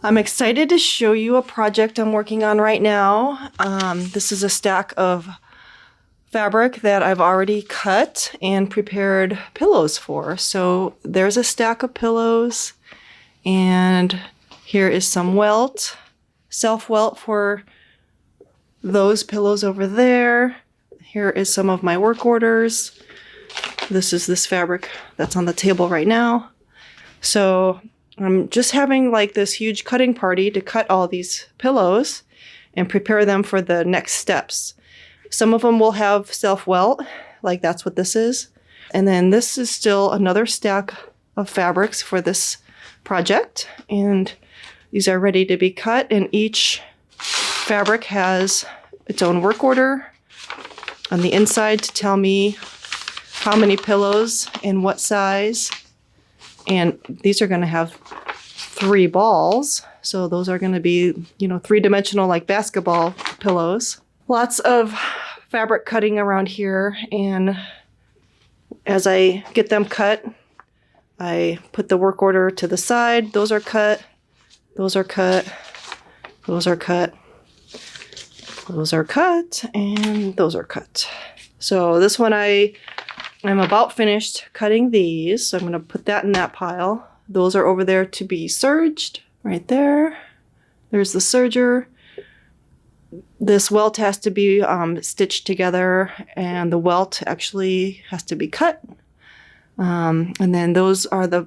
I'm excited to show you a project I'm working on right now. This is a stack of fabric that I've already cut and prepared pillows for. So there's a stack of pillows, and here is some welt, self-welt for those pillows over there. Here is some of my work orders. This is this fabric that's on the table right now. So I'm just having like this huge cutting party to cut all these pillows and prepare them for the next steps. Some of them will have self-welt, like that's what this is. And then this is still another stack of fabrics for this project. And these are ready to be cut, and each fabric has its own work order on the inside to tell me how many pillows and what size. And these are going to have 3 balls. So those are going to be, three-dimensional like basketball pillows. Lots of fabric cutting around here. And as I get them cut, I put the work order to the side. Those are cut. Those are cut. Those are cut. Those are cut. And those are cut. So this one I'm about finished cutting these, so I'm going to put that in that pile. Those are over there to be serged, right there. There's the serger. This welt has to be stitched together, and the welt actually has to be cut. And then those are the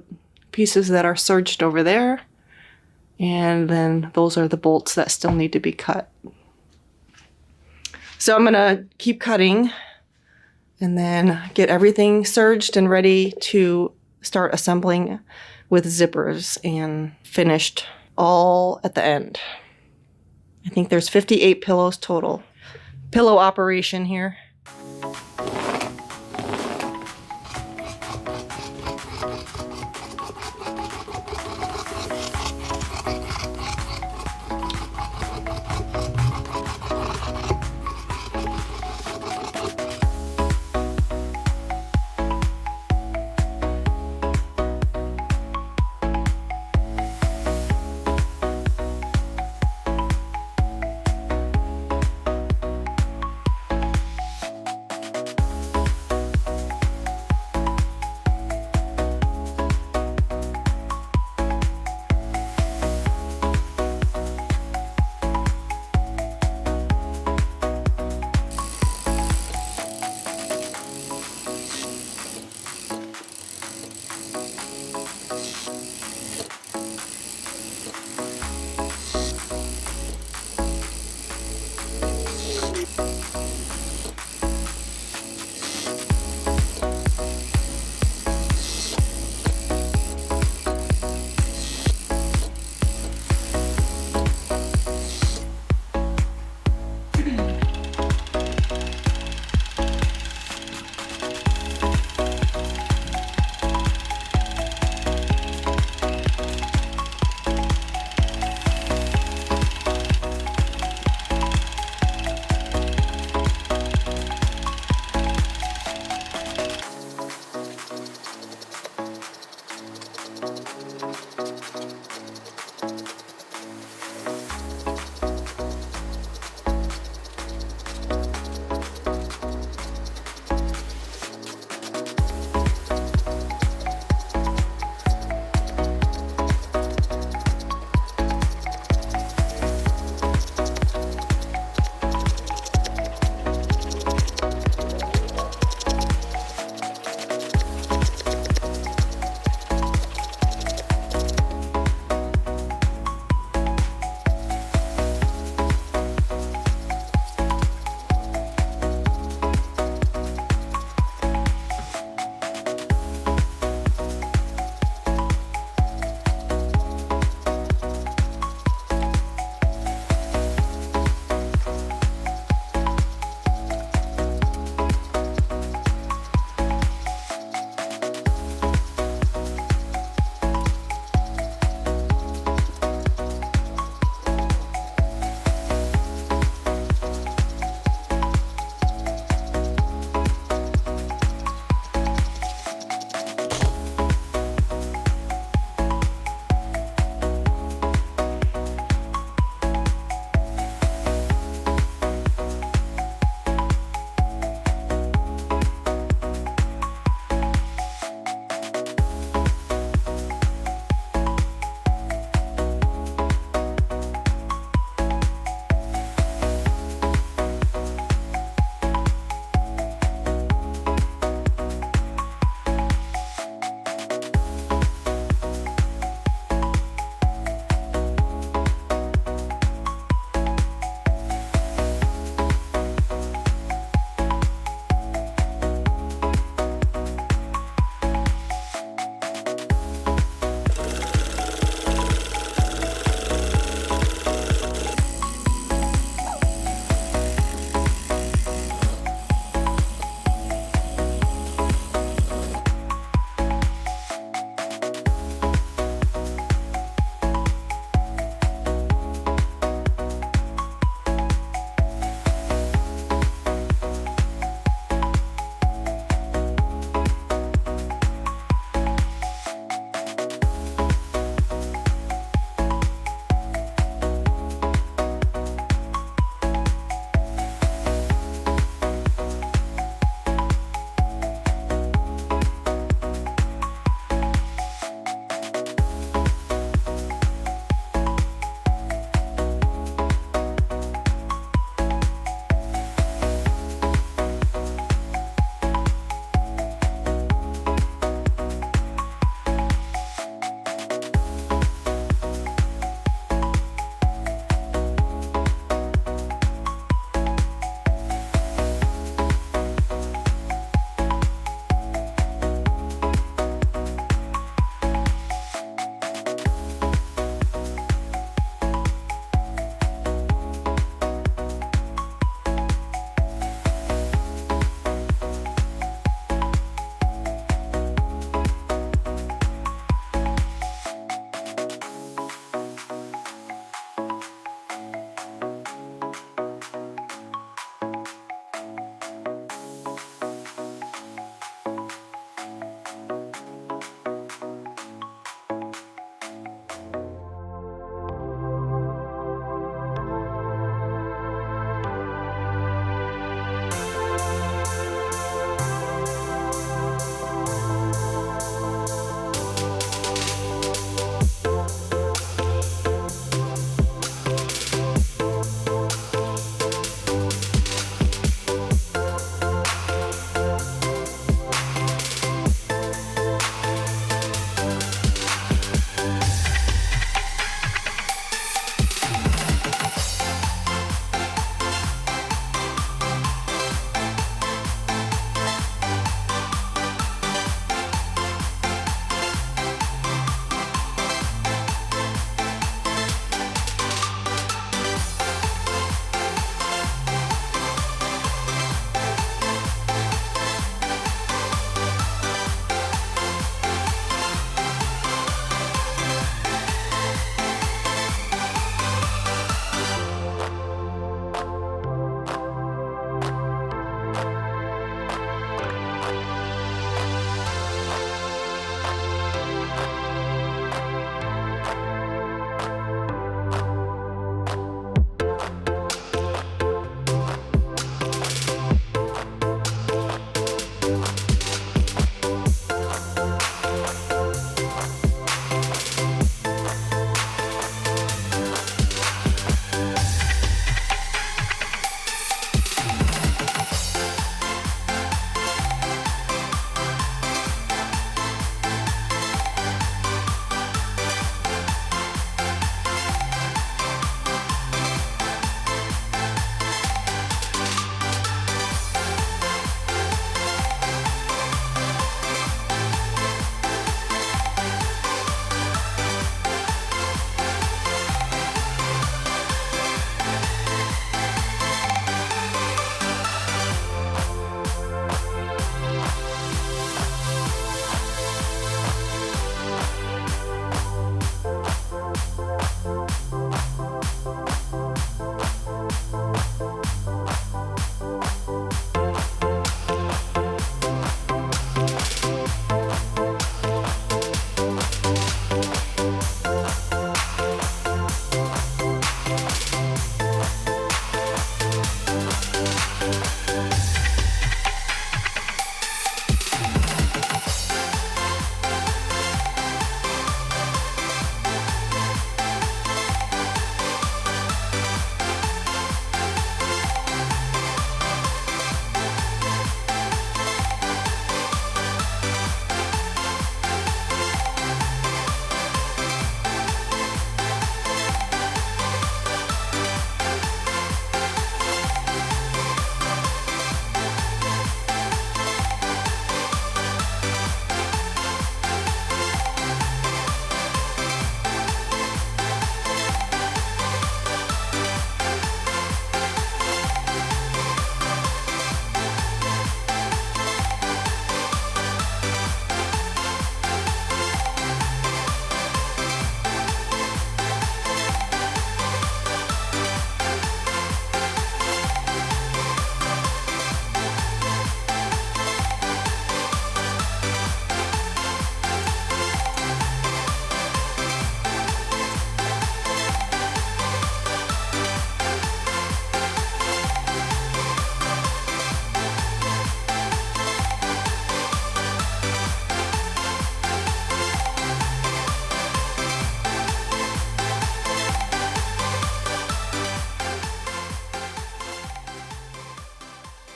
pieces that are serged over there. And then those are the bolts that still need to be cut. So I'm going to keep cutting and then get everything serged and ready to start assembling with zippers and finished all at the end. I think there's 58 pillows total. Pillow operation here.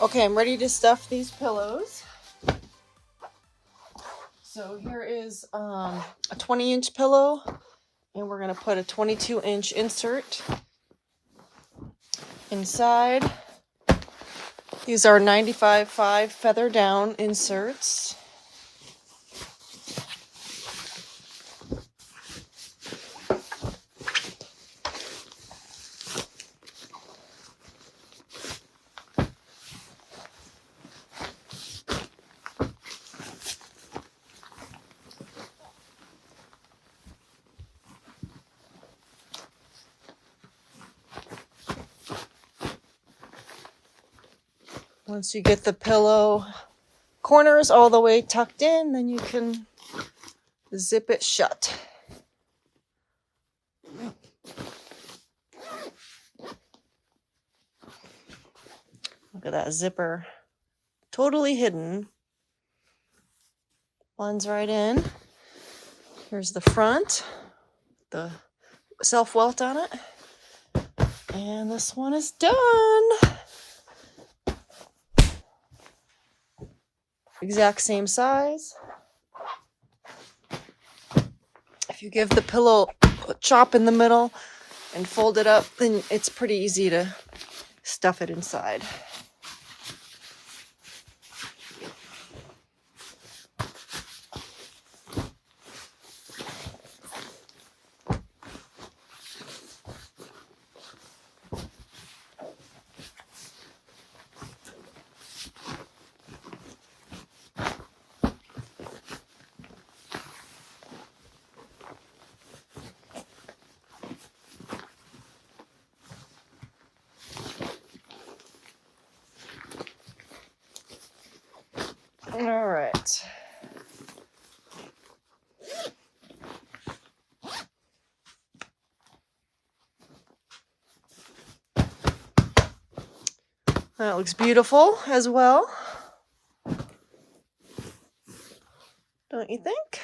Okay, I'm ready to stuff these pillows. So here is a 20-inch pillow, and we're going to put a 22-inch insert inside. These are 95.5 feather down inserts. Once you get the pillow corners all the way tucked in, then you can zip it shut. Look at that zipper. Totally hidden. Blends right in. Here's the front, the self-welt on it. And this one is done. Exact same size. If you give the pillow a chop in the middle and fold it up, then it's pretty easy to stuff it inside. All right. That looks beautiful as well. Don't you think?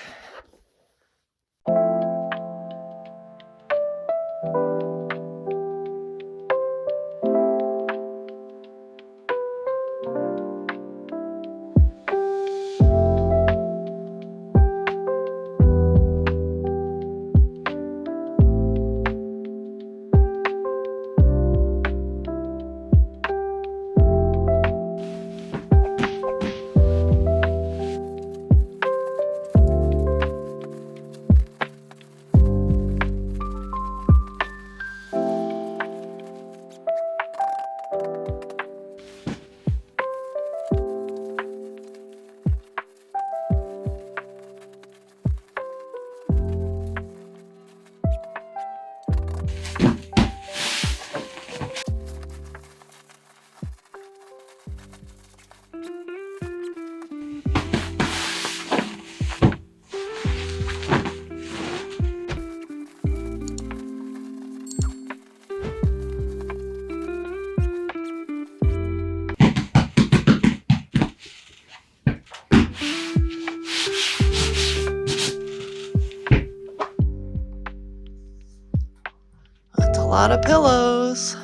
That's a lot of pillows.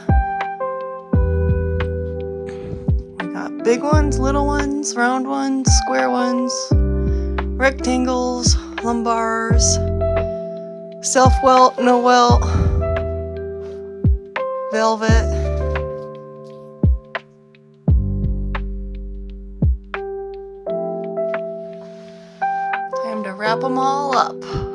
We got big ones, little ones, round ones, square ones, rectangles, lumbars, self-welt, no welt, velvet. Time to wrap them all up.